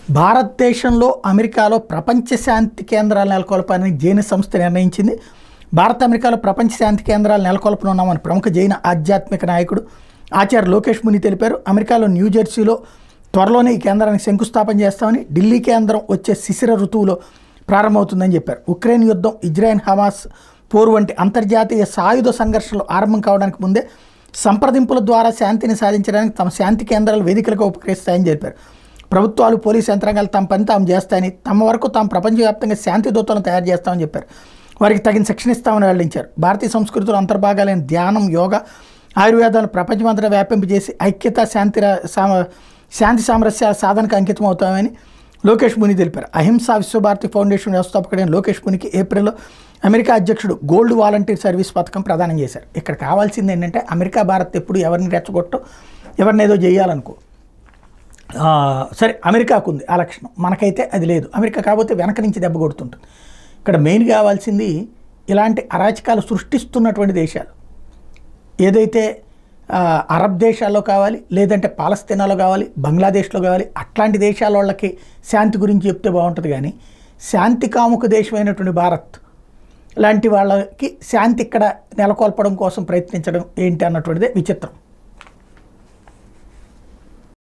భారతదేశంలో అమెరికాలో ప్రపంచ శాంతి కేంద్రాలు నెలకొల్పాలని జైన సంస్థ నిర్ణయించింది. భారత్ అమెరికాలో ప్రపంచ శాంతి కేంద్రాలు నెలకొల్పనున్నామని ప్రముఖ జైన ఆధ్యాత్మిక నాయకుడు ఆచార్య లోకేష్ ముని తెలిపారు. అమెరికాలో న్యూజెర్సీలో త్వరలోనే ఈ కేంద్రానికి శంకుస్థాపన చేస్తామని, ఢిల్లీ కేంద్రం వచ్చే శిశిర ఋతువులో ప్రారంభమవుతుందని చెప్పారు. ఉక్రెయిన్ యుద్ధం, ఇజ్రాయెల్ హమాస్ పోరు వంటి అంతర్జాతీయ సాయుధ సంఘర్షణలు ఆరంభం కావడానికి ముందే సంప్రదింపుల ద్వారా శాంతిని సాధించడానికి తమ శాంతి కేంద్రాలు వేదికలుగా ఉపకరిస్తాయని చెప్పారు. ప్రభుత్వాలు, పోలీసు యంత్రాంగాలు తమ పని తాము చేస్తాయని, తమ వరకు తాము ప్రపంచవ్యాప్తంగా శాంతి దూతలను తయారు చేస్తామని చెప్పారు. వారికి తగిన శిక్షణ ఇస్తామని వెల్లడించారు. భారతీయ సంస్కృతిలో అంతర్భాగాలైన ధ్యానం, యోగా, ఆయుర్వేదాలను ప్రపంచమంతటా వ్యాపింపజేసి ఐక్యత, శాంతి సామరస్యాల సాధనకు అంకితం అవుతామని లోకేష్ ముని తెలిపారు. అహింసా విశ్వభారతి ఫౌండేషన్ వ్యవస్థాపకుడైన లోకేష్ మునికి ఏప్రిల్లో అమెరికా అధ్యక్షుడు గోల్డ్ వాలంటీర్ సర్వీస్ పథకం ప్రదానం చేశారు. ఇక్కడ కావాల్సింది ఏంటంటే అమెరికా, భారత్ ఎప్పుడు ఎవరిని రెచ్చగొట్టో, ఎవరిని ఏదో చేయాలనుకో, సరే అమెరికాకు ఉంది ఆ లక్షణం, మనకైతే అది లేదు. అమెరికా కాకపోతే వెనక నుంచి దెబ్బ కొడుతుంటుంది. ఇక్కడ మెయిన్ కావాల్సింది ఇలాంటి అరాచకాలు సృష్టిస్తున్నటువంటి దేశాలు ఏదైతే అరబ్ దేశాల్లో కావాలి, లేదంటే పాలస్తీనాలో కావాలి, బంగ్లాదేశ్లో కావాలి, అట్లాంటి దేశాల వాళ్ళకి శాంతి గురించి చెప్తే బాగుంటుంది. కానీ శాంతి కాముక దేశమైనటువంటి భారత్ లాంటి వాళ్ళకి శాంతి ఇక్కడ నెలకొల్పడం కోసం ప్రయత్నించడం ఏంటి అన్నటువంటిదే విచిత్రం.